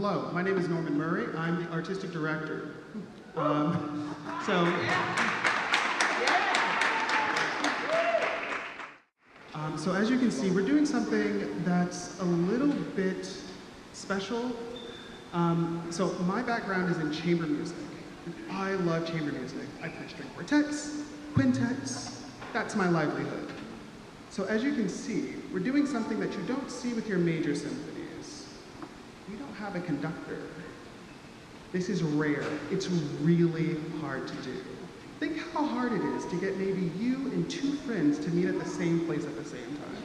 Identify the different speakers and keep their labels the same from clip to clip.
Speaker 1: Hello, my name is Norman Murray. I'm the artistic director. So as you can see, we're doing something that's a little bit special. So my background is in chamber music. I love chamber music. I play string quartets, quintets. That's my livelihood. So as you can see, we're doing something that you don't see with your major symphonies. We don't have a conductor. This is rare. It's really hard to do. Think how hard it is to get maybe you and two friends to meet at the same place at the same time.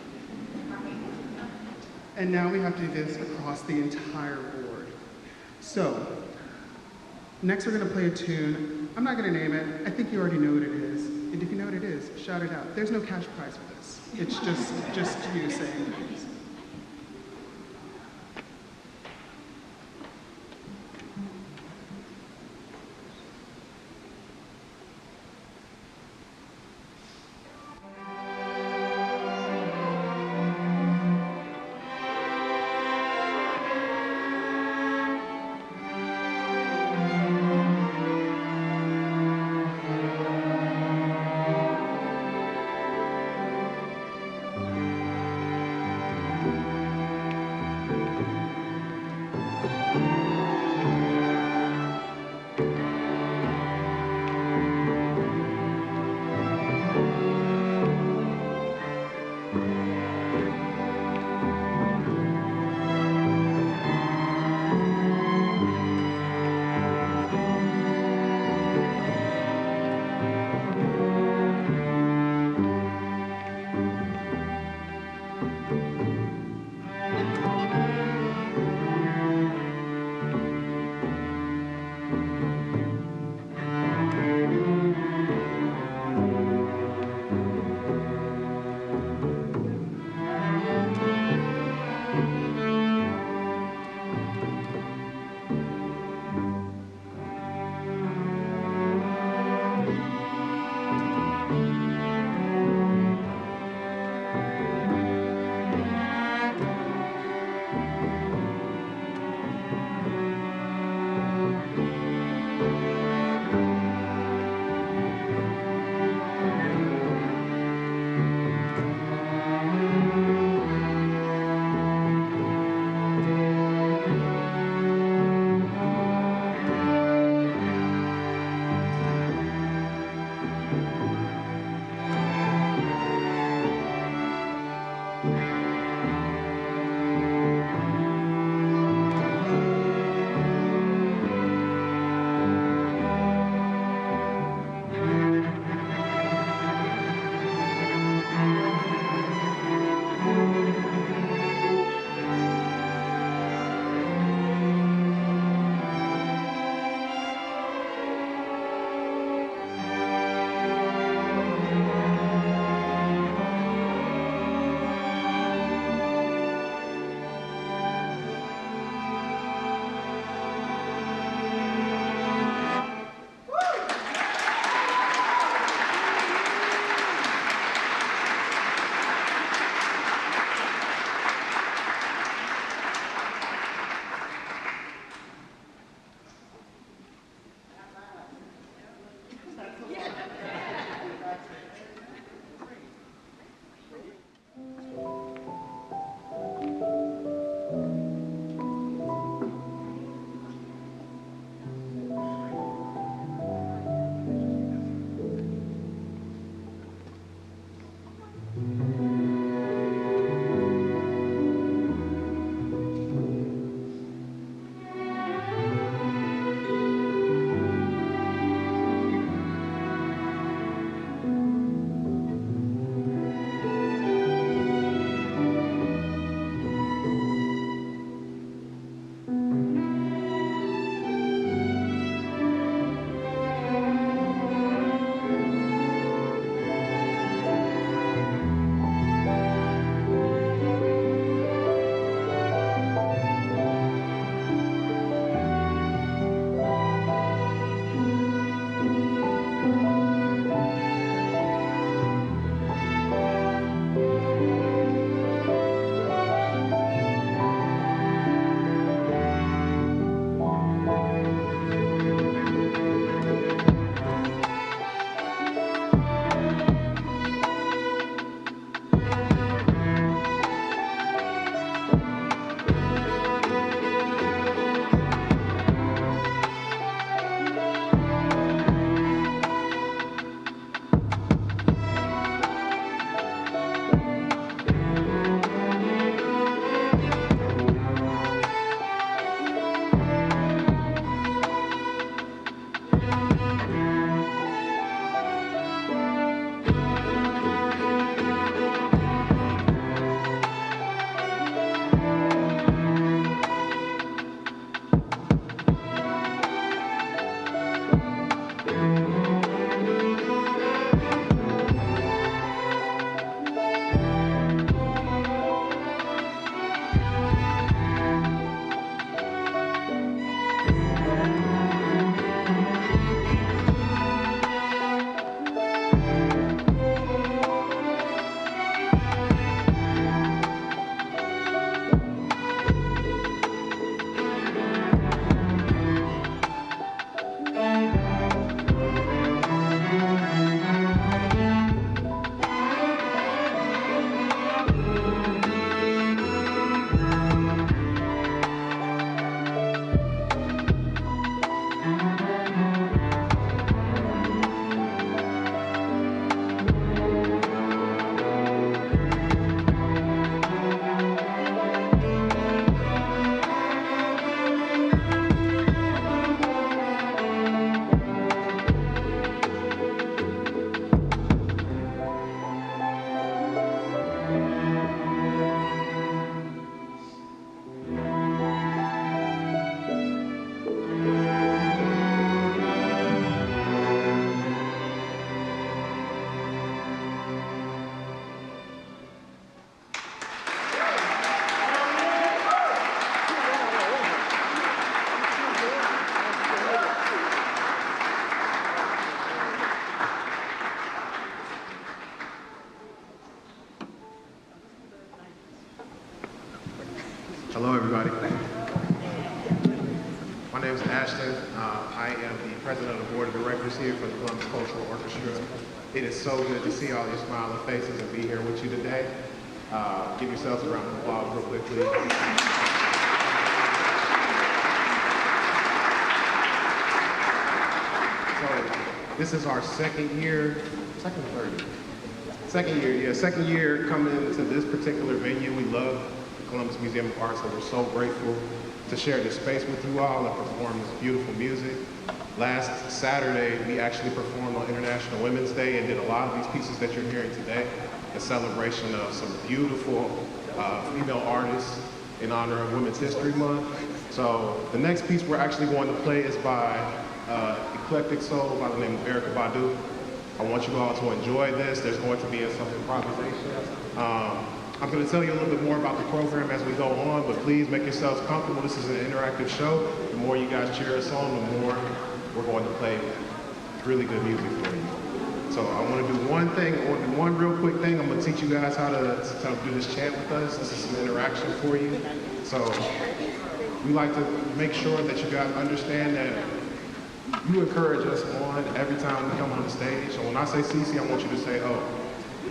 Speaker 1: And now we have to do this across the entire board. So, next we're going to play a tune. I'm not going to name it. I think you already know what it is. And if you know what it is, shout it out. There's no cash prize for this. It's just you saying things.
Speaker 2: Hello, everybody. My name is Ashton. I am the president of the board of directors here for the Columbus Cultural Orchestra. It is so good to see all your smiling faces and be here with you today. Give yourselves a round of applause real quickly. So this is our second year coming into this particular venue. We love the Columbus Museum of Art, so we're so grateful to share this space with you all and perform this beautiful music. Last Saturday, we actually performed on International Women's Day and did a lot of these pieces that you're hearing today in celebration of some beautiful female artists in honor of Women's History Month. So the next piece we're actually going to play is by eclectic soul by the name of Erykah Badu. I want you all to enjoy this. There's going to be some improvisation. I'm going to tell you a little bit more about the program as we go on, but please make yourselves comfortable. This is an interactive show. The more you guys cheer us on, the more we're going to play really good music for you. So I want to do one thing, I want to do one real quick thing. I'm going to teach you guys how to do this chant with us. This is some interaction for you. So we like to make sure that you guys understand that you encourage us on every time we come on the stage. So when I say CC, I want you to say, oh.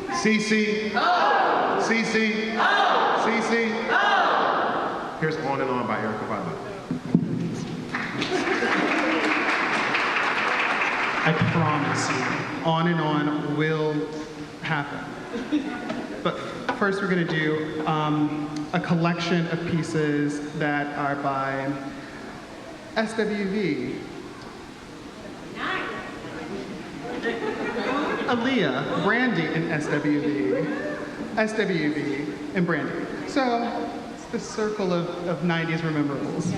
Speaker 2: CC. Oh. CC. Oh. CC. Oh. Here's On and On by Erykah Badu.
Speaker 1: I promise you, On and On will happen. But first we're going to do a collection of pieces that are by SWV. Aaliyah, Brandy, and SWV. SWV, and Brandy. So, it's the circle of 90s rememberables.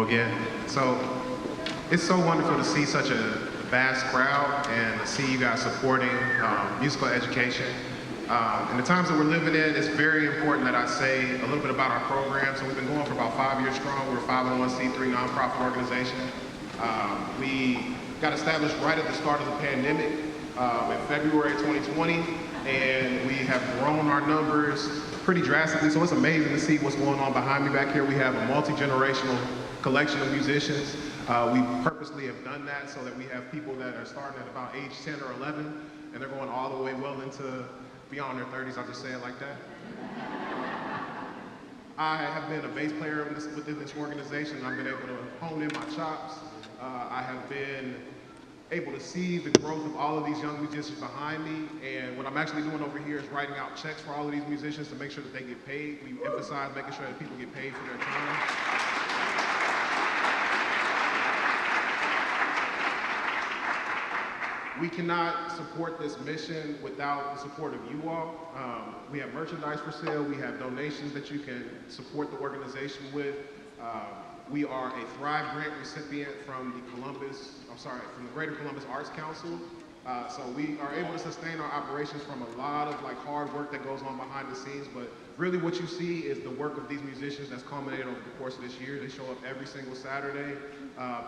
Speaker 2: again. So it's so wonderful to see such a vast crowd and to see you guys supporting musical education. In the times that we're living in, it's very important that I say a little bit about our program. So we've been going for about 5 years strong. We're a 501c3 nonprofit organization. We got established right at the start of the pandemic in February 2020, and we have grown our numbers pretty drastically. So it's amazing to see what's going on behind me back here. We have a multi-generational collection of musicians. We purposely have done that so that we have people that are starting at about age 10 or 11, and they're going all the way well into beyond their 30s, I'll just say it like that. I have been a bass player within this organization. I've been able to hone in my chops. I have been able to see the growth of all of these young musicians behind me, and what I'm actually doing over here is writing out checks for all of these musicians to make sure that they get paid. We emphasize making sure that people get paid for their time. We cannot support this mission without the support of you all. We have merchandise for sale. We have donations that you can support the organization with. We are a Thrive Grant recipient from the Greater Columbus Arts Council. So we are able to sustain our operations from a lot of hard work that goes on behind the scenes, but really what you see is the work of these musicians that's culminated over the course of this year. They show up every single Saturday,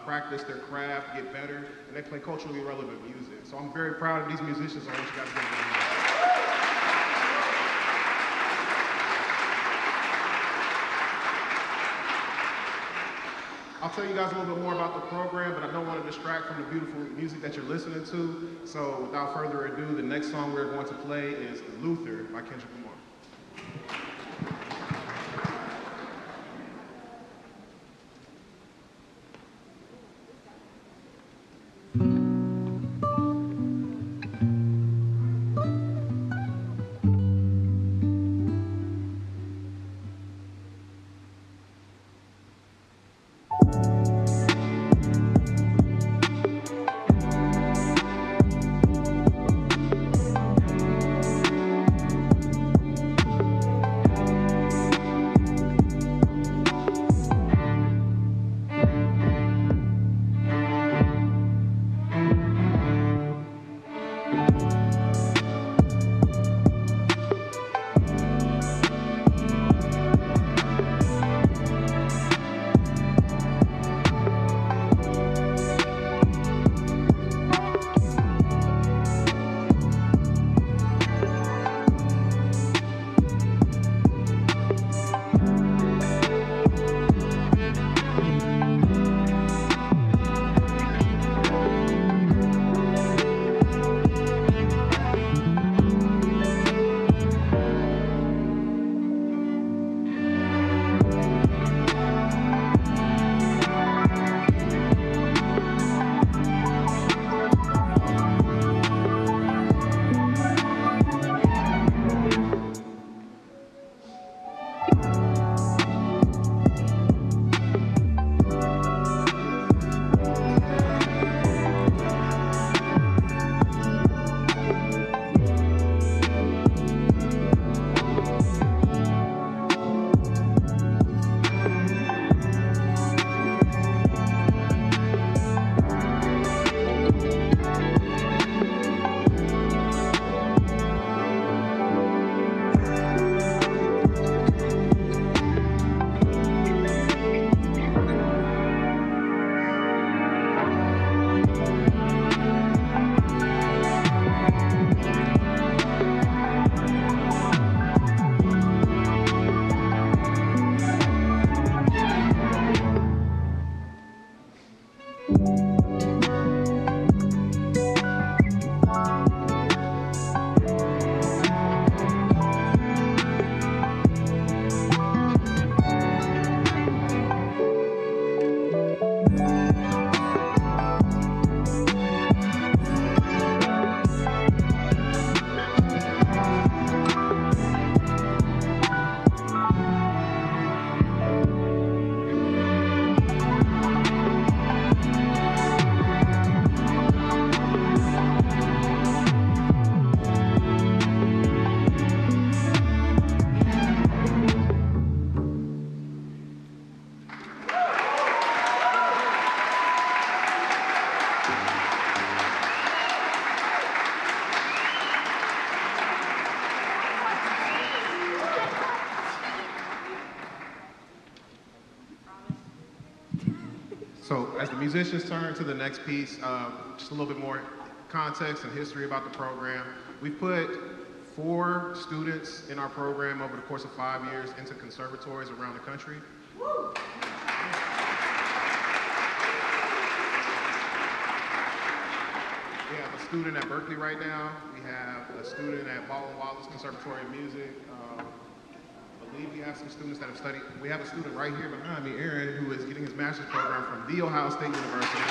Speaker 2: practice their craft, get better, and they play culturally relevant music. So I'm very proud of these musicians. I want you guys to give them a hand. I'll tell you guys a little bit more about the program, but I don't want to distract from the beautiful music that you're listening to. So without further ado, the next song we're going to play is Luther by Kendrick Lamar. So as the musicians turn to the next piece, just a little bit more context and history about the program. We put 4 students in our program over the course of 5 years into conservatories around the country. Woo! We have a student at Berkeley right now. We have a student at Baldwin Wallace Conservatory of Music. I believe we have some students that have studied. We have a student right here behind me, Aaron, who is getting his master's program from The Ohio State University.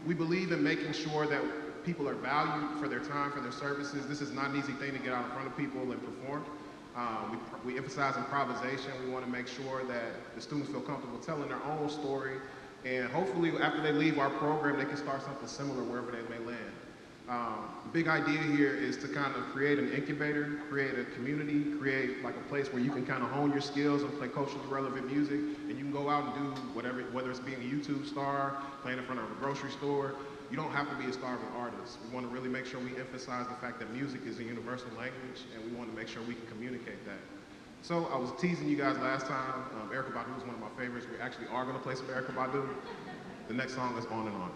Speaker 2: We believe in making sure that people are valued for their time, for their services. This is not an easy thing to get out in front of people and perform. We emphasize improvisation. We want to make sure that the students feel comfortable telling their own story. And hopefully after they leave our program, they can start something similar wherever they may land. The big idea here is to kind of create an incubator, create a community, create like a place where you can kind of hone your skills and play culturally relevant music, and you can go out and do whatever, whether it's being a YouTube star, playing in front of a grocery store. You don't have to be a starving artist. We want to really make sure we emphasize the fact that music is a universal language, and we want to make sure we can communicate that. So I was teasing you guys last time. Erykah Badu is one of my favorites. We actually are going to play some Erykah Badu. The next song is On and On.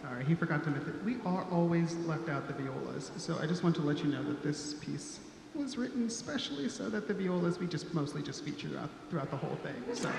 Speaker 1: Sorry, he forgot to mention, we are always left out the violas. So I just want to let you know that this piece was written specially so that the violas, we just mostly just feature throughout the whole thing. So.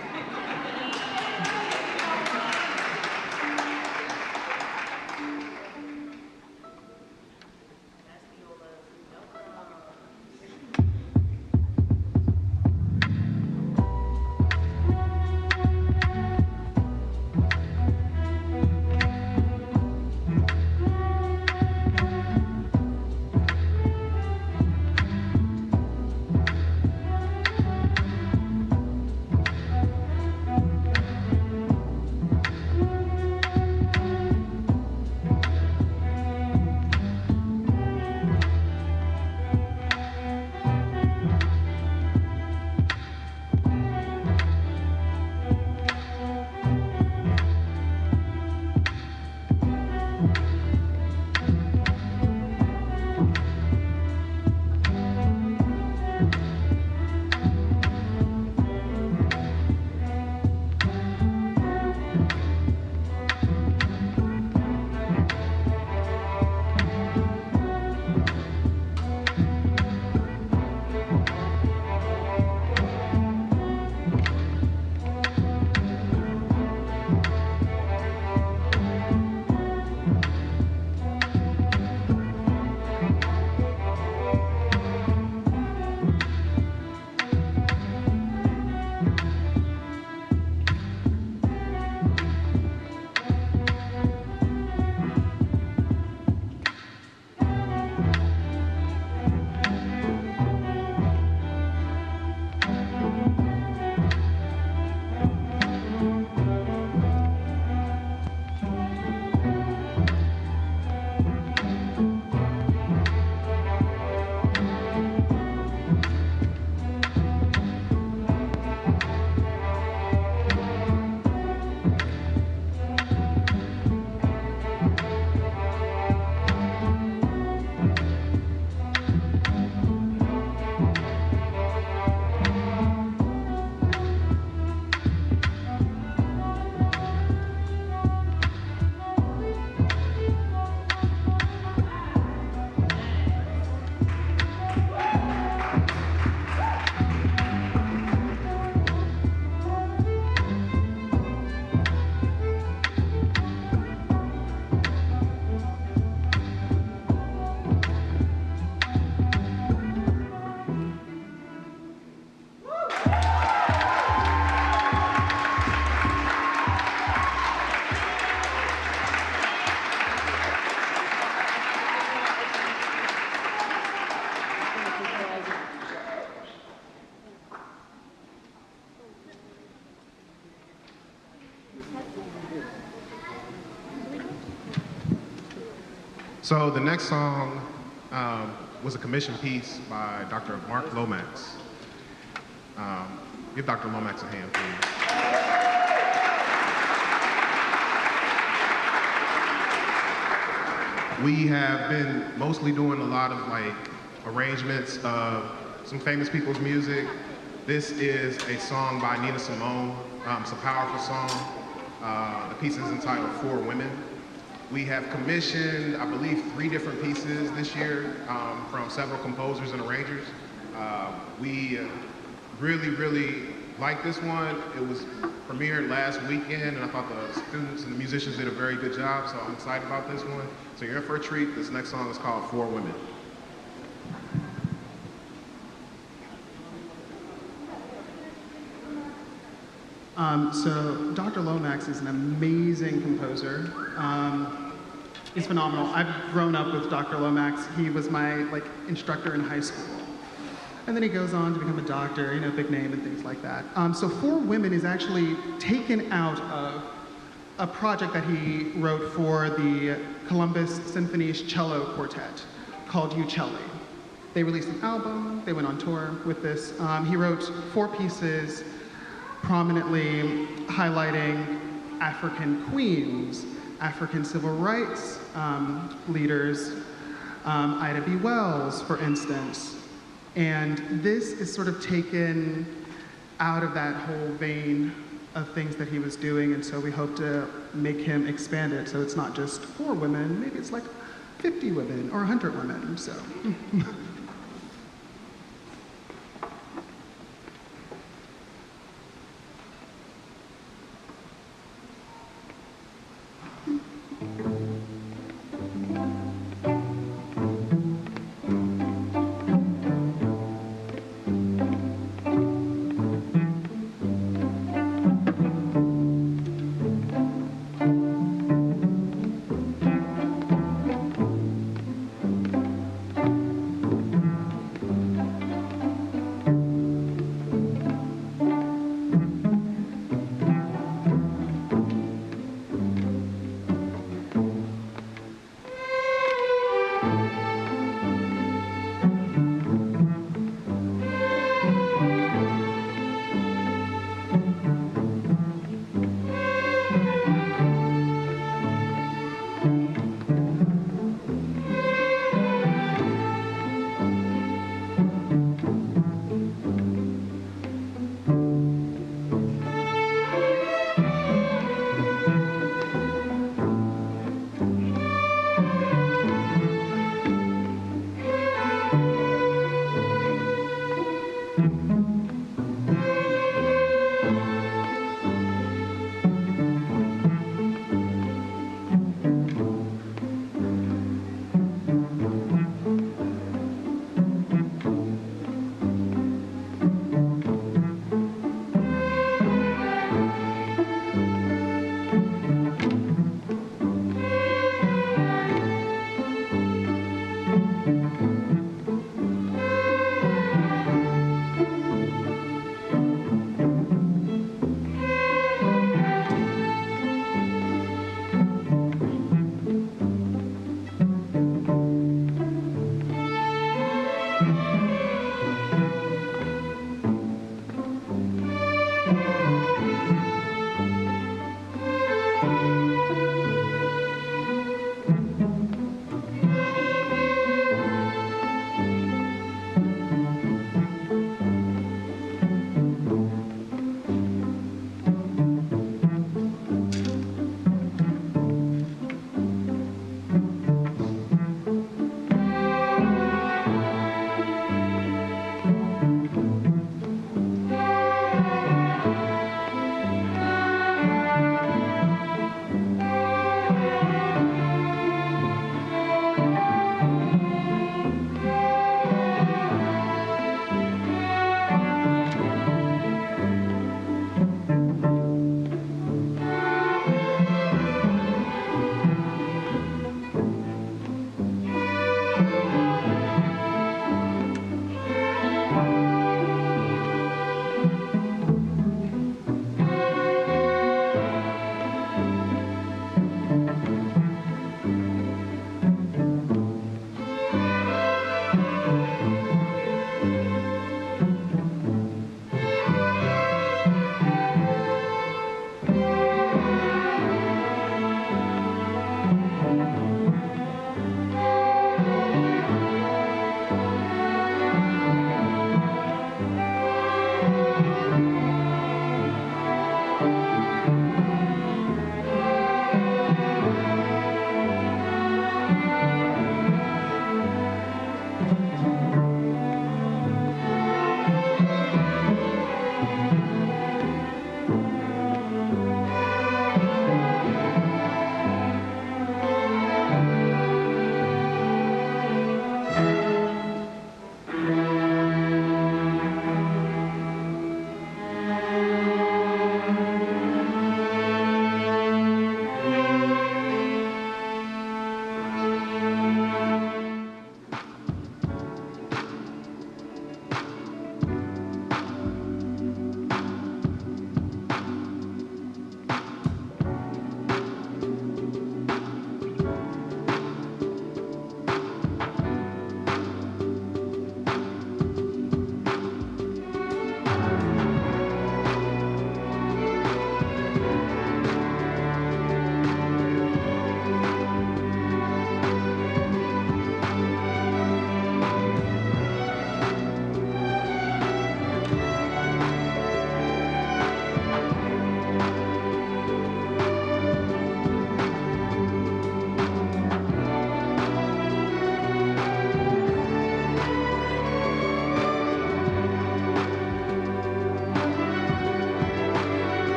Speaker 2: So the next song was a commissioned piece by Dr. Mark Lomax. Give Dr. Lomax a hand, please. We have been mostly doing a lot of like arrangements of some famous people's music. This is a song by Nina Simone. It's a powerful song. The piece is entitled "For Women." We have commissioned, I believe, 3 different pieces this year from several composers and arrangers. We really like this one. It was premiered last weekend, and I thought the students and the musicians did a very good job, so I'm excited about this one. So you're in for a treat. This next song is called "For Women."
Speaker 1: So Dr. Lomax is an amazing composer. He's phenomenal. I've grown up with Dr. Lomax. He was my instructor in high school. And then he goes on to become a doctor, big name and things like that. So For Women is actually taken out of a project that he wrote for the Columbus Symphony's cello quartet called Uccelli. They released an album, they went on tour with this. He wrote 4 pieces prominently highlighting African queens, African civil rights leaders, Ida B. Wells, for instance. And this is sort of taken out of that whole vein of things that he was doing, and so we hope to make him expand it so it's not just 4 women, maybe it's like 50 women or 100 women, so.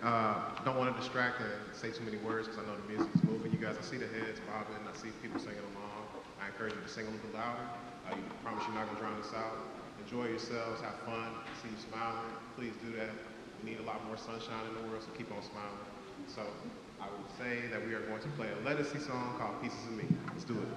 Speaker 2: Don't want to distract and say too many words because I know the music is moving. You guys, I see the heads bobbing. I see people singing along. I encourage you to sing a little bit louder. I promise you're not going to drown us out. Enjoy yourselves. Have fun. See you smiling. Please do that. We need a lot more sunshine in the world, so keep on smiling. So I would say that we are going to play a Legacy song called Pieces of Me. Let's do it.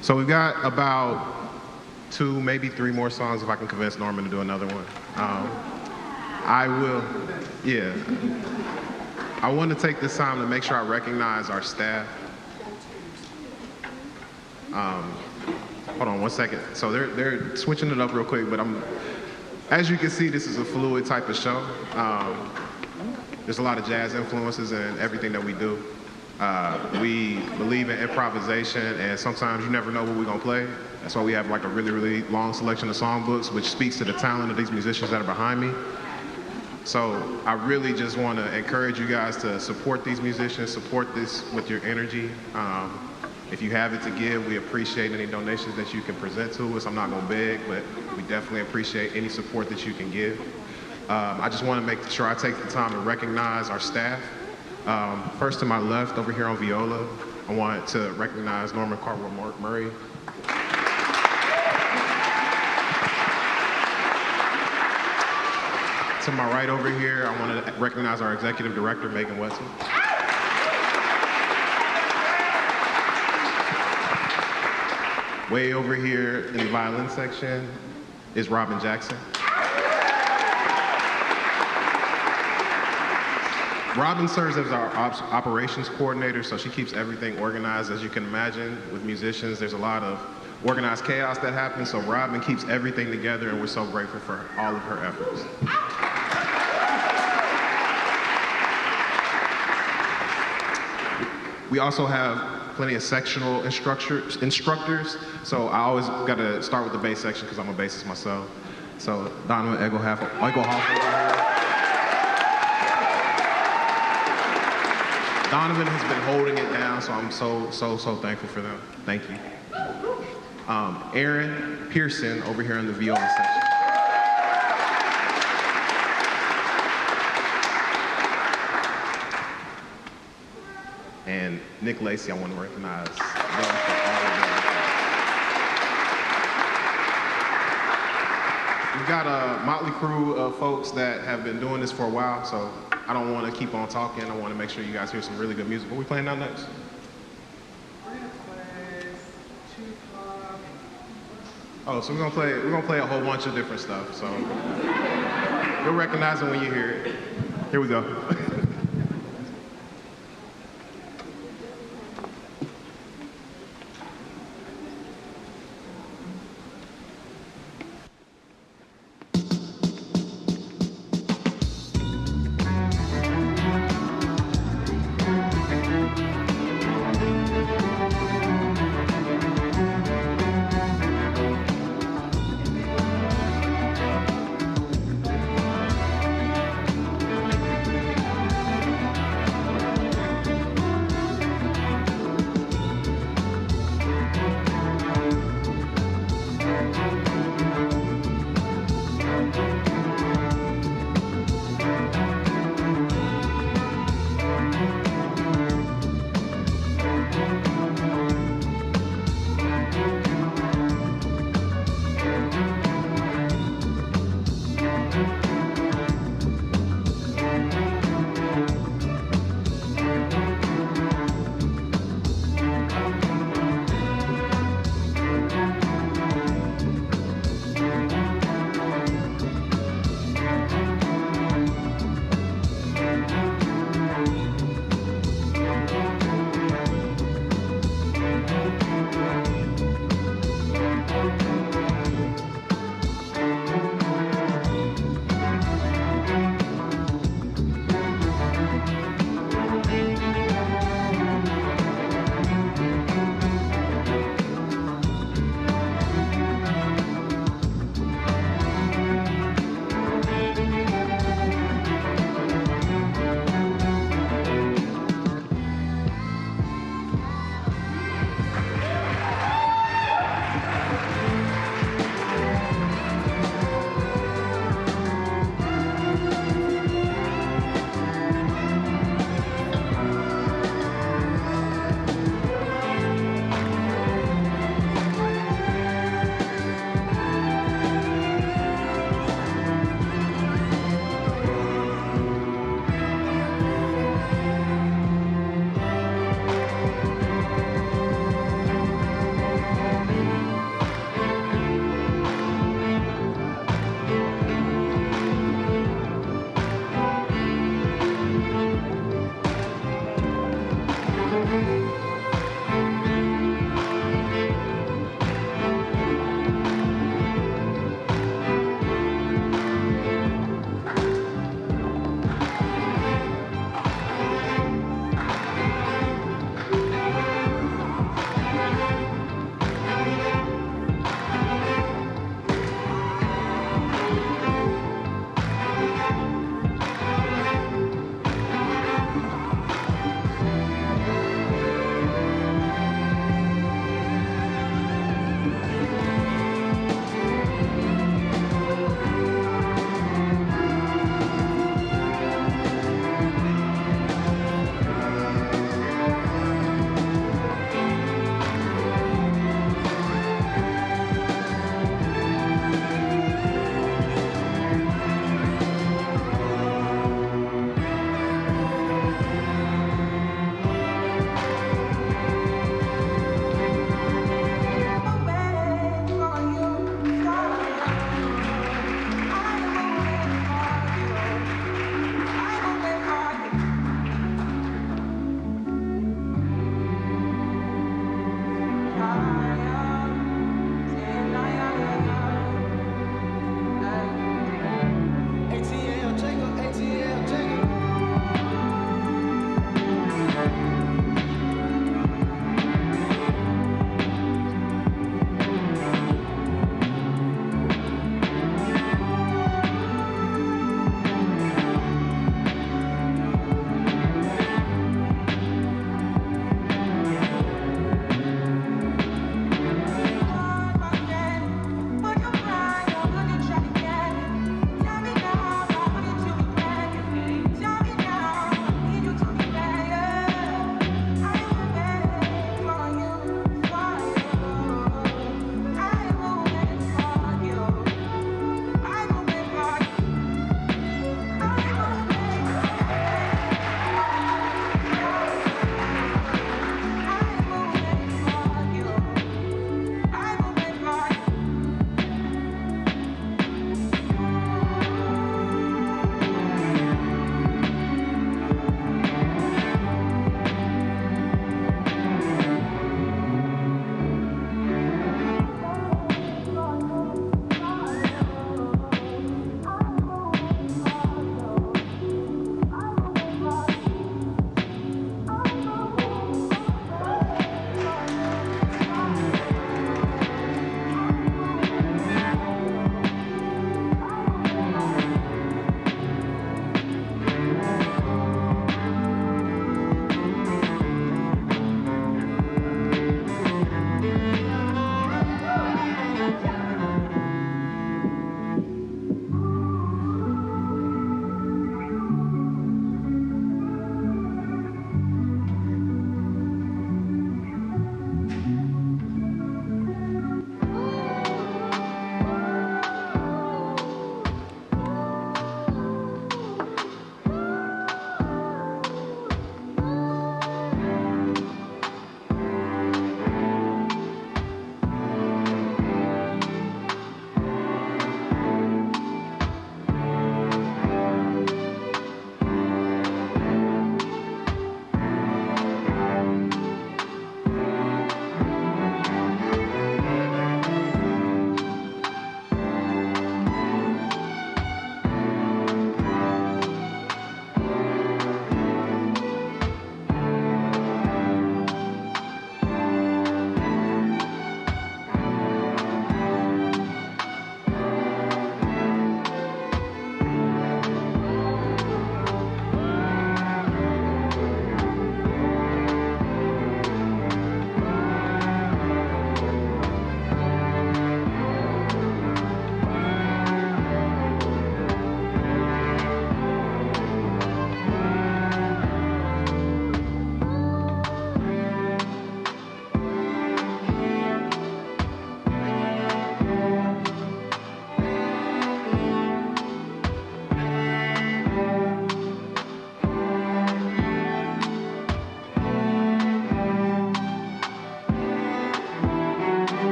Speaker 2: So we've got about 2, maybe 3 more songs if I can convince Norman to do another one. I will, yeah. I want to take this time to make sure I recognize our staff. Hold on 1 second. So they're switching it up real quick, but as you can see, this is a fluid type of show. There's a lot of jazz influences in everything that we do. We believe in improvisation, and sometimes you never know what we're gonna play. That's why we have like a really, really long selection of songbooks, which speaks to the talent of these musicians that are behind me. So I really just want to encourage you guys to support these musicians, support this with your energy. If you have it to give, we appreciate any donations that you can present to us. I'm not gonna beg, but we definitely appreciate any support that you can give. I just wanna make sure I take the time to recognize our staff. First to my left, over here on viola, I want to recognize Norman Carwell-Murray. To my right over here, I want to recognize our executive director, Megan Wetzel. Way over here in the violin section is Robin Jackson. Robin serves as our operations coordinator, so she keeps everything organized. As you can imagine, with musicians, there's a lot of organized chaos that happens, so Robin keeps everything together, and we're so grateful for all of her efforts. We also have plenty of sectional instructors, so I always got to start with the bass section because I'm a bassist myself. So Donovan Egelhoff over here. Donovan has been holding it down, so I'm so thankful for them. Thank you. Aaron Pearson over here in the viola section. And Nick Lacey, I want to recognize them for all of them. We've got a motley crew of folks that have been doing this for a while, so I don't want to keep on talking. I want to make sure you guys hear some really good music. What are we playing now next?
Speaker 1: We're gonna play Tupac.
Speaker 2: Oh, so we're gonna play a whole bunch of different stuff. So you'll recognize it when you hear it. Here we go.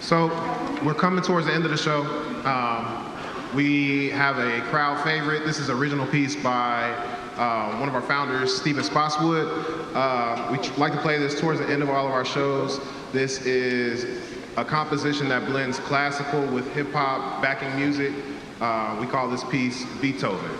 Speaker 2: So we're coming towards the end of the show. We have a crowd favorite. This is an original piece by one of our founders, Stephen Spotswood. We like to play this towards the end of all of our shows. This is a composition that blends classical with hip hop backing music. We call this piece Beethoven.